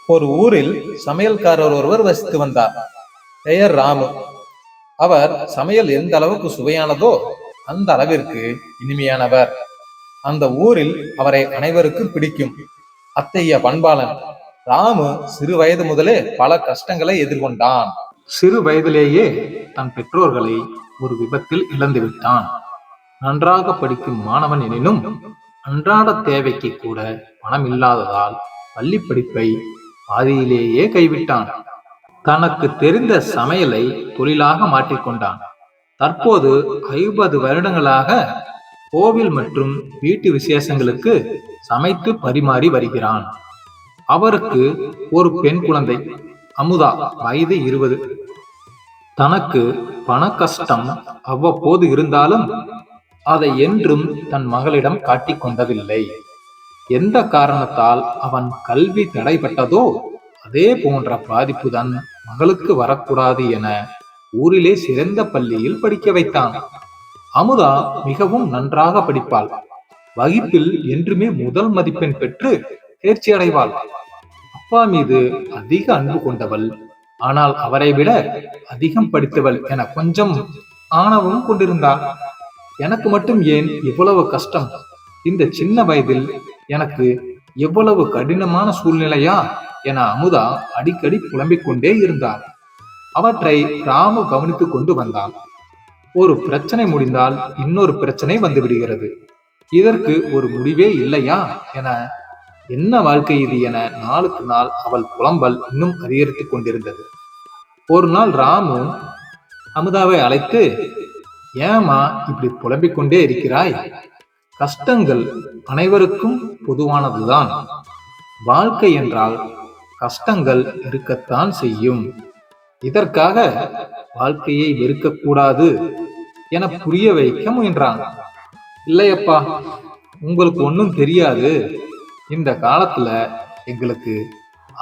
ஒரு ஊரில் சமையல்காரர் ஒருவர் வசித்து வந்தார். பெயர் ராமு. அவர் சமையல் எந்த அளவுக்கு சுவையானதோ அந்த அளவிற்கு இனிமையானவர். அந்த ஊரில் அவரை அனைவருக்கும் பிடிக்கும். அத்தகைய பண்பாளன் ராமு சிறு வயது முதலே பல கஷ்டங்களை எதிர்கொண்டான். சிறு வயதிலேயே தன் பெற்றோர்களை ஒரு விபத்தில் இழந்துவிட்டான். நன்றாக படிக்கும் மாணவன் எனினும் அன்றாட தேவைக்கு கூட பணம் இல்லாததால் பள்ளி படிப்பை பாதியிலேயே கைவிட்டான். தனக்கு தெரிந்த சமையலை தொழிலாக மாற்றிக்கொண்டான். தற்போது 50 வருடங்களாக கோவில் மற்றும் வீட்டு விசேஷங்களுக்கு சமைத்து பரிமாறி வருகிறான். அவருக்கு ஒரு பெண் குழந்தை அமுதா, வயது 20. தனக்கு பண கஷ்டம் அவ்வப்போது இருந்தாலும் அதை என்றும் தன் மகளிடம் காட்டிக் கொண்டதில்லை. எந்த காரணத்தால் அவன் கல்வி தடைப்பட்டதோ அதே போன்ற பாதிப்பு தான் மகளுக்கு வரக்கூடாது என ஊரிலே சிறந்த பள்ளியில் படிக்க வைத்தான். அமுதா மிகவும் நன்றாக படிப்பாள். வகுப்பில் என்றுமே முதல் மதிப்பெண் பெற்று தேர்ச்சி அடைவாள். அப்பா மீது அதிக அன்பு கொண்டவள். ஆனால் அவரை விட அதிகம் படித்தவள் என கொஞ்சம் ஆணவம் கொண்டிருந்தாள். எனக்கு மட்டும் ஏன் இவ்வளவு கஷ்டம்? இந்த சின்ன வயதில் எனக்கு எவ்வளவு கடினமான சூழ்நிலையா என அமுதா அடிக்கடி புலம்பிக் கொண்டே இருந்தார். அவற்றை ராமு கவனித்துக் கொண்டு வந்தான். ஒரு பிரச்சனை முடிந்தால் இன்னொரு பிரச்சனை வந்து விடுகிறது. இதற்கு ஒரு முடிவே இல்லையா என என்ன வாழ்க்கை இது என நாளுக்கு நாள் அவள் புலம்பல் இன்னும் அதிகரித்துக் கொண்டிருந்தது. ஒரு நாள் ராமு அமுதாவை அழைத்து, ஏமா இப்படி புலம்பிக் கொண்டே இருக்கிறாய்? கஷ்டங்கள் அனைவருக்கும் பொதுவானதுதான். வாழ்க்கை என்றால் கஷ்டங்கள் இருக்கத்தான் செய்யும். இதற்காக வாழ்க்கையை வெறுக்கக்கூடாது என புரிய வைக்க முயன்றான். இல்லையப்பா, உங்களுக்கு ஒன்றும் தெரியாது. இந்த காலத்துல எங்களுக்கு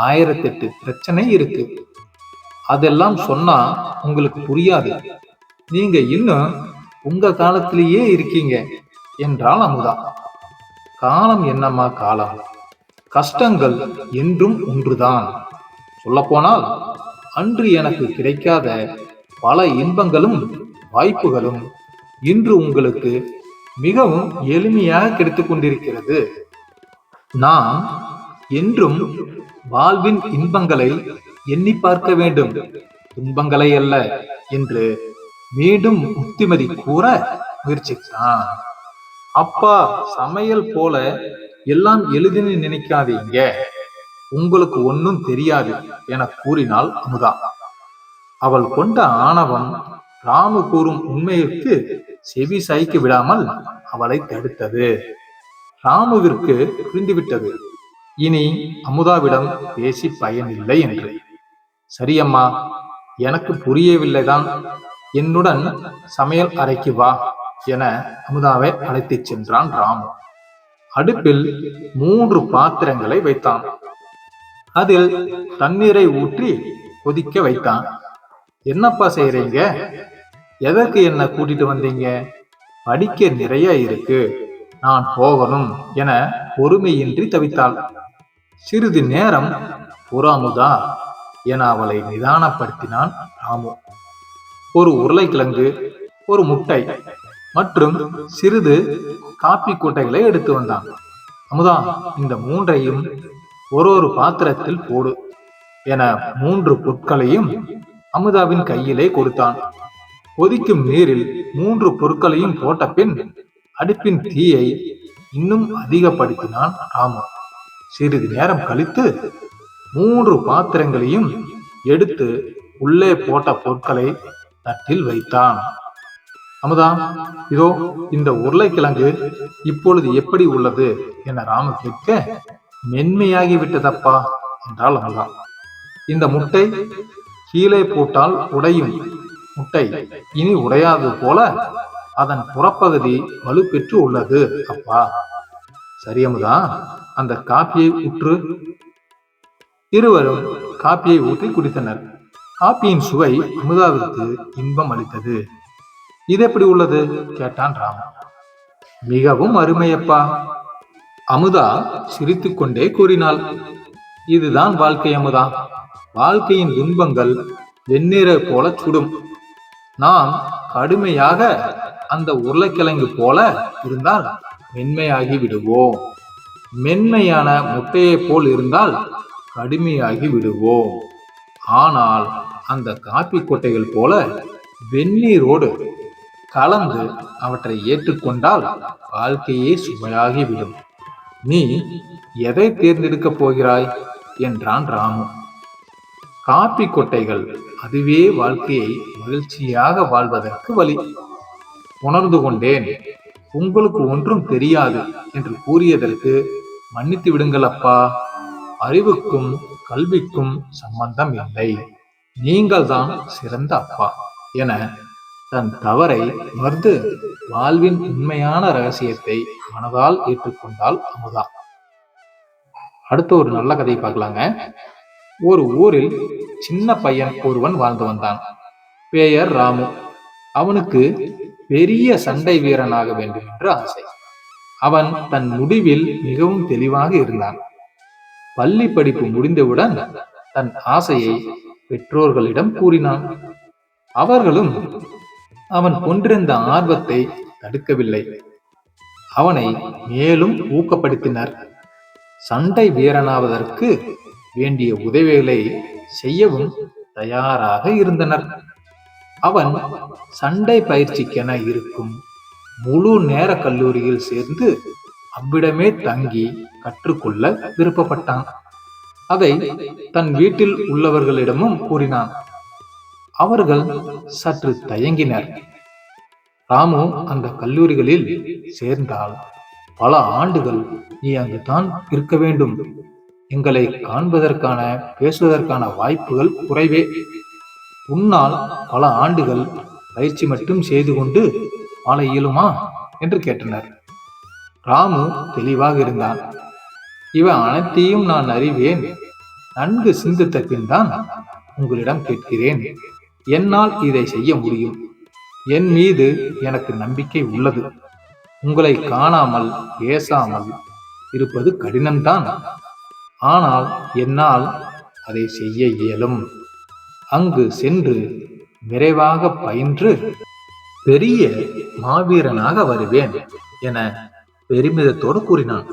1008 பிரச்சனை இருக்கு. அதெல்லாம் சொன்னா உங்களுக்கு புரியாது. நீங்க இன்னும் உங்க காலத்திலேயே இருக்கீங்க என்றாள் அமுதா. காலம் என்னம்மா காலம்? கஷ்டங்கள் என்றும் ஒன்றுதான். சொல்லப்போனால் அன்று எனக்கு கிடைக்காத பல இன்பங்களும் வாய்ப்புகளும் இன்று உங்களுக்கு மிகவும் எளிமையாக கிடைத்துக் கொண்டிருக்கிறது. நாம் என்றும் வாழ்வின் இன்பங்களை எண்ணி பார்க்க வேண்டும், துன்பங்களை அல்ல என்று மீண்டும் புத்திமதி கூற முயற்சித்தான். அப்பா, சமையல் போல எல்லாம் எளிதுன்னு நினைக்காதீங்க, உங்களுக்கு ஒன்னும் தெரியாது என கூறினாள் அமுதா. அவள் கொண்ட ஆணவம் ராமு கூறும் உண்மைக்கு செவி சாய்க்க விடாமல் அவளை தடுத்தது. ராமுவிற்கு புரிந்துவிட்டது, இனி அமுதாவிடம் பேசி பயனில்லை என்று. சரியம்மா, எனக்கு புரியவில்லைதான், என்னுடன் சமையல் அறைக்கு வா என அமுதாவை அழைத்துச் சென்றான் ராமு. அடுப்பில் 3 பாத்திரங்களை வைத்தான். அதில் தண்ணீரை ஊற்றி கொதிக்க வைத்தான். என்னப்பா செய்றீங்க? எதற்கு என்ன கூட்டிட்டு வந்தீங்க? படிக்க நிறைய இருக்கு, நான் போகணும் என பொறுமையின்றி தவித்தாள். சிறிது நேரம் புறாமுதா என அவளை நிதானப்படுத்தினான் ராமு. ஒரு உருளைக்கிழங்கு, ஒரு முட்டை மற்றும் சிறிது காப்பி கூட்டைகளை எடுத்து வந்தான். அமுதா, இந்த 3ஐயும் ஒரு பாத்திரத்தில் போடு என 3 பொருட்களையும் அமுதாவின் கையிலே கொடுத்தான். கொதிக்கும் நீரில் 3 பொருட்களையும் போட்ட பின் அடுப்பின் தீயை இன்னும் அதிகப்படுத்தினான் ராமு. சிறிது நேரம் கழித்து 3 பாத்திரங்களையும் எடுத்து உள்ளே போட்ட பொருட்களை தட்டில் வைத்தான். அமுதா, இதோ இந்த உருளைக்கிழங்கு இப்பொழுது எப்படி உள்ளது என ராமு கேட்க, மென்மையாகி விட்டதப்பா என்றாள் அமுதா. இந்த முட்டை கீழே போட்டால் உடையும் முட்டை இனி உடையாது போல அதன் புறப்பகுதி வலுப்பெற்று உள்ளது அப்பா. சரி அமுதா, அந்த காப்பியை ஊற்று. இருவரும் காப்பியை ஊற்றி குடித்தனர். காப்பியின் சுவை அமுதாவிற்கு இன்பம் அளித்தது. இது எப்படி உள்ளது கேட்டான் ராமு. மிகவும் அருமையப்பா, அமுதா சிரித்துக் கொண்டே கூறினாள். இதுதான் வாழ்க்கை அமுதா. வாழ்க்கையின் துன்பங்கள் வெந்நீரை போல சுடும். நாம் கடுமையாக அந்த உருளைக்கிழங்கு போல இருந்தால் மென்மையாகி விடுவோம். மென்மையான முட்டையை போல் இருந்தால் கடுமையாகி விடுவோம். ஆனால் அந்த காப்பி கொட்டைகள் போல வெந்நீரோடு கலந்து அவற்றை ஏற்றுக்கொண்டால் வாழ்க்கையே சுவையாகிவிடும். நீ எதை தேர்ந்தெடுக்கப் போகிறாய் என்றான் ராமு. காப்பி கொட்டைகள், அதுவே வாழ்க்கையை மகிழ்ச்சியாக வாழ்வதற்கு வழி. உணர்ந்து கொண்டேன். உங்களுக்கு ஒன்றும் தெரியாது என்று கூறியதற்கு மன்னித்து விடுங்கள் அப்பா. அறிவுக்கும் கல்விக்கும் சம்பந்தம் இல்லை. நீங்கள் தான் சிறந்த அப்பா என தன் தவறை உணர்ந்து வாழ்வின் உண்மையான ரகசியத்தை மனதால் ஏற்றுக்கொண்டால் அமுதா. அடுத்த ஒரு நல்ல கதையை பார்க்கலாங்க. ஒரு ஊரில் சின்ன பையன் ஒருவன் வாழ்ந்து வந்தான். பெயர் ராமு. அவனுக்கு பெரிய சண்டை வீரனாக வேண்டும் என்று ஆசை. அவன் தன் முடிவில் மிகவும் தெளிவாக இருந்தான். பள்ளி படிப்பு முடிந்தவுடன் தன் ஆசையை பெற்றோர்களிடம் கூறினான். அவர்களும் அவன் கொண்டிருந்த ஆர்வத்தை தடுக்கவில்லை. அவனை மேலும் ஊக்கப்படுத்தினர். சண்டை வீரனாவதற்கு வேண்டிய உதவிகளை செய்யவும் தயாராக இருந்தனர். அவன் சண்டை பயிற்சிக்கென இருக்கும் முழு நேர கல்லூரியில் சேர்ந்து அவ்விடமே தங்கி கற்றுக்கொள்ள விருப்பப்பட்டான். அதை தன் வீட்டில் உள்ளவர்களிடமும் கூறினான். அவர்கள் சற்று தயங்கினர். ராமு அந்த கல்லூரிகளில் சேர்ந்தால் பல ஆண்டுகள் நீ அங்குதான் இருக்க வேண்டும். எங்களை காண்பதற்கான பேசுவதற்கான வாய்ப்புகள் குறைவே. உன்னால் பல ஆண்டுகள் பயிற்சி மட்டும் செய்து கொண்டு வாழ இயலுமா என்று கேட்டனர். ராமு தெளிவாக இருந்தான். இவன் அனைத்தையும் நான் அறிவேன். நன்கு சிந்தித்த பின் தான் உங்களிடம் கேட்கிறேன். என்னால் இதை செய்ய முடியும். என் மீது எனக்கு நம்பிக்கை உள்ளது. உங்களை காணாமல் பேசாமல் இருப்பது கடினம்தான். ஆனால் என்னால் அதை செய்ய இயலும். அங்கு சென்று விரைவாக பயின்று பெரிய மாவீரனாக வருவேன் என பெருமிதத்தோடு கூறினான்.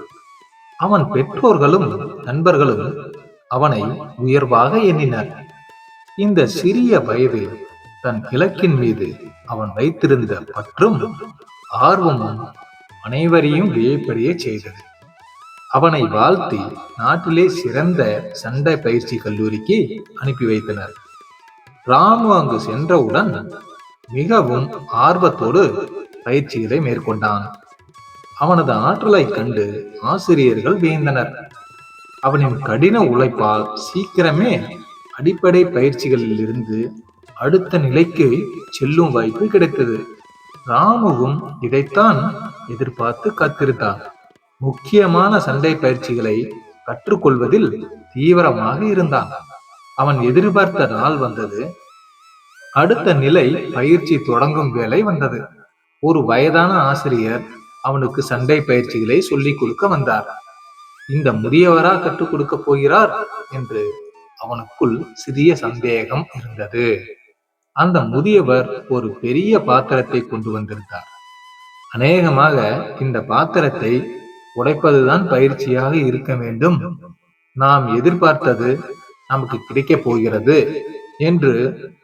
அவன் பெற்றோர்களும் நண்பர்களும் அவனை உயர்வாக எண்ணினர். இந்த சிறிய வயதில் தன் இலக்கின் மீது அவன் வைத்திருந்த பற்றும் ஆர்வமும் அனைவரையும் வியப்படைய செய்தது. அவனை வாழ்த்தி நாட்டிலே சிறந்த சண்டை பயிற்சி கல்லூரிக்கு அனுப்பி வைத்தனர். ராமு அங்கு சென்றவுடன் மிகவும் ஆர்வத்தோடு பயிற்சிகளை மேற்கொண்டான். அவனது ஆற்றலை கண்டு ஆசிரியர்கள் வியந்தனர். அவனின் கடின உழைப்பால் சீக்கிரமே அடிப்படை பயிற்சிகளில் இருந்து அடுத்த நிலைக்கு செல்லும் வாய்ப்பு கிடைத்தது. ராமுவும் இதைத்தான் எதிர்பார்த்து காத்திருந்தான். முக்கியமான சண்டை பயிற்சிகளை கற்றுக்கொள்வதில் தீவிரமாக இருந்தான். அவன் எதிர்பார்த்த நாள் வந்தது. அடுத்த நிலை பயிற்சி தொடங்கும் வேலை வந்தது. ஒரு வயதான ஆசிரியர் அவனுக்கு சண்டை பயிற்சிகளை சொல்லிக் கொடுக்க வந்தார். இந்த முதியவரா கற்றுக் கொடுக்க போகிறார் என்று அவனுக்குள் சிறிய சந்தேகம் இருந்தது. அந்த முதியவர் ஒரு பெரிய பாத்திரத்தை கொண்டு வந்திருந்தார். அநேகமாக இந்த பாத்திரத்தை உடைப்பதுதான் பயிற்சியாக இருக்க வேண்டும். நாம் எதிர்பார்த்தது நமக்கு கிடைக்கப் போகிறது என்று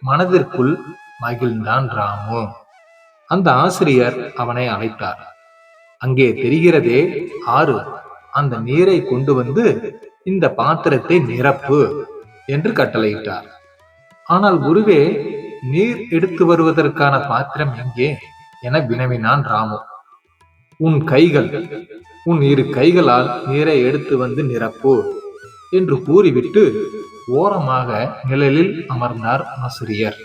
மனதிற்குள் மகிழ்ந்தான் ராமு. அந்த ஆசிரியர் அவனை அழைத்தார். அங்கே தெரிகிறதே ஆறு, அந்த நீரை கொண்டு வந்து இந்த பாத்திரத்தை நிரப்பு என்று கட்டளையிட்டார். ஆனால் குருவே, நீர் எடுத்து வருவதற்கான பாத்திரம் எங்கே என வினவினான் ராமு. உன் இரு கைகளால் நீரை எடுத்து வந்து நிரப்பு என்று கூறிவிட்டு ஓரமாக நிழலில் அமர்ந்தார் ஆசிரியர்.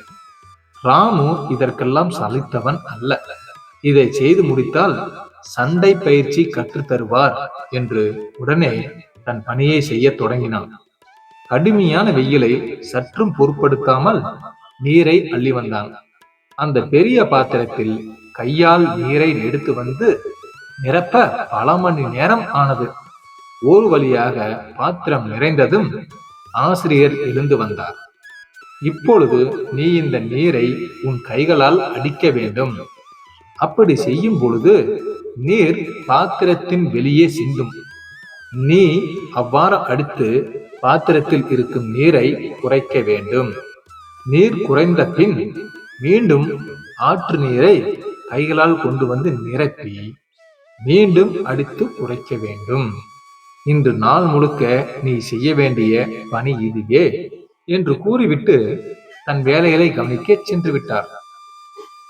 ராமு இதற்கெல்லாம் சலித்தவன் அல்ல. இதை செய்து முடித்தால் சண்டை பயிற்சி கற்றுத் தருவார் என்று உடனே தன் பணியை செய்ய தொடங்கினான். கடுமையான வெயிலை சற்றும் பொருட்படுத்தாமல் நீரை அள்ளி வந்தான். அந்த பெரிய பாத்திரத்தில் கையால் நீரை எடுத்து வந்து நிரப்ப பல மணி நேரம் ஆனது. ஒரு வழியாக பாத்திரம் நிறைந்ததும் ஆசிரியர் எழுந்து வந்தார். இப்பொழுது நீ இந்த நீரை உன் கைகளால் அடிக்க வேண்டும். அப்படி செய்யும் பொழுது நீர் பாத்திரத்தின் வெளியே சிந்தும். நீ அவ்வாறு அடித்து பாத்திரத்தில் இருக்கும் நீரை குறைக்க வேண்டும். நீர் குறைந்த பின் மீண்டும் ஆற்று நீரை கைகளால் கொண்டு வந்து நிரப்பி மீண்டும் அடித்து குறைக்க வேண்டும். இன்று நாள் முழுக்க நீ செய்ய வேண்டிய பணி இதுவே என்று கூறிவிட்டு தன் வேலைகளை கவனிக்க சென்று விட்டார்.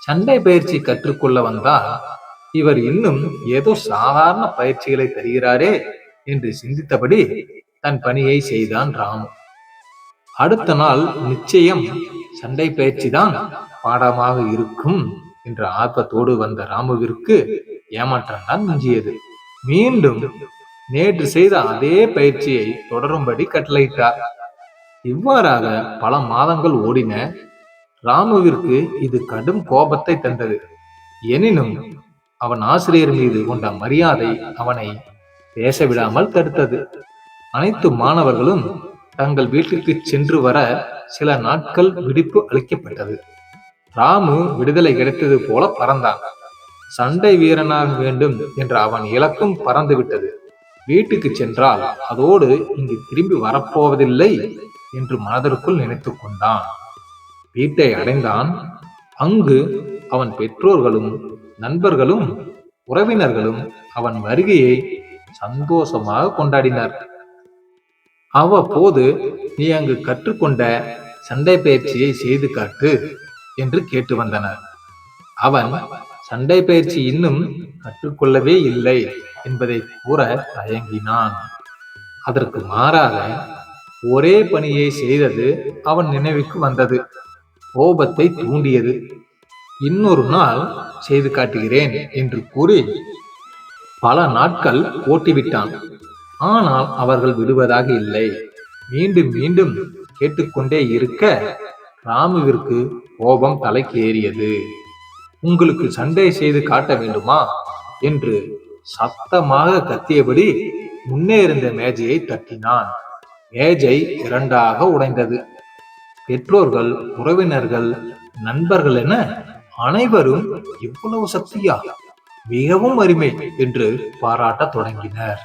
சண்டை பயிற்சி கற்றுக்கொள்ள வந்தால் இவர் இன்னும் ஏதோ சாதாரண பயிற்சிகளை தருகிறாரே என்று சிந்தித்தபடி தன் பணியை செய்தான் ராமு. அடுத்த நாள் நிச்சயம் சண்டை பயிற்சி தான் பாடமாக இருக்கும் என்ற ஆர்வத்தோடு வந்த ராமுவிற்கு ஏமாற்றம் தான் மிஞ்சியது. மீண்டும் நேற்று செய்த அதே பயிற்சியை தொடரும்படி கட்டளையிட்டார். இவ்வாறாக பல மாதங்கள் ஓடின. ராமுவிற்கு இது கடும் கோபத்தை தந்தது. எனினும் அவன் ஆசிரியர் மீது கொண்ட மரியாதை அவனை பேச விடாமல் தடுத்தது. அனைத்து மாணவர்களும் தங்கள் வீட்டிற்கு சென்று வர சில நாட்கள் விடுப்பு அளிக்கப்பட்டது. ராமு விடுதலை கிடைத்தது போல பறந்தான். சண்டை வீரனாக வேண்டும் என்ற அவன் இலக்கும் பறந்துவிட்டது. வீட்டுக்கு சென்றால் அதோடு இங்கு திரும்பி வரப்போவதில்லை என்று மனதிற்குள் நினைத்து கொண்டான். வீட்டை அடைந்தான். அங்கு அவன் பெற்றோர்களும் நண்பர்களும் உறவினர்களும் அவன் வருகையை சந்தோஷமாக கொண்டாடினார். அவ்வப்போது நீ அங்கு கற்றுக்கொண்ட சண்டை பயிற்சியை செய்து காட்டு என்று கேட்டு வந்தனர். அவன் சண்டை பயிற்சி இன்னும் கற்றுக்கொள்ளவே இல்லை என்பதை கூற தயங்கினான். அதற்கு மாறாக ஒரே பணியை செய்தது அவன் நினைவுக்கு வந்தது. கோபத்தை தூண்டியது. இன்னொரு நாள் செய்து காட்டுகிறேன் என்று கூறி பல நாட்கள் ஓட்டிவிட்டான். ஆனால் அவர்கள் விடுவதாக இல்லை. மீண்டும் மீண்டும் கேட்டுக்கொண்டே இருக்க ராமுவிற்கு கோபம் தலைக்கு ஏறியது. உங்களுக்கு சண்டை செய்து காட்ட வேண்டுமா என்று சத்தமாக கத்தியபடி முன்னே இருந்த மேஜையை தட்டினான். மேஜை இரண்டாக உடைந்தது. பெற்றோர்கள், உறவினர்கள், நண்பர்கள் என அனைவரும் இவ்வளவு சக்தியா, மிகவும் அருமை என்று பாராட்ட தொடங்கினர்.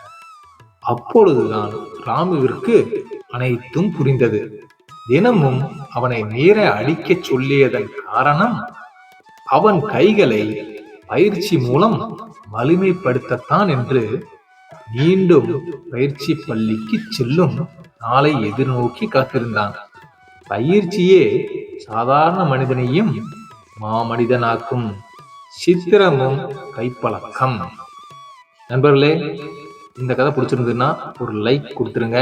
அப்பொழுதுதான் ராமுவிற்கு அனைத்தும் புரிந்தது. தினமும் அவனை நீரை அடிக்கச் சொல்லியதன் காரணம் அவன் கைகளை பயிற்சி மூலம் வலிமைப்படுத்தத்தான் என்று மீண்டும் பயிற்சி பள்ளிக்கு செல்லும் நாளை எதிர்நோக்கி காத்திருந்தான். பயிற்சியே சாதாரண மனிதனையும் மாமனிதனாக்கும் சித்திரமும் கைப்பழக்கம். நண்பர்களே, இந்த கதை பிடிச்சிருந்ததுன்னா ஒரு லைக் கொடுத்துருங்க.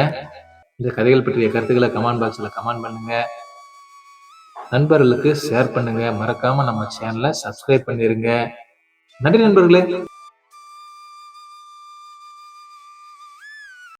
இந்த கதைகள் பற்றிய கருத்துக்களை கமெண்ட் பாக்ஸில் கமெண்ட் பண்ணுங்க. நண்பர்களுக்கு ஷேர் பண்ணுங்க. மறக்காம நம்ம சேனலை சப்ஸ்கிரைப் பண்ணிருங்க. நன்றி நண்பர்களே.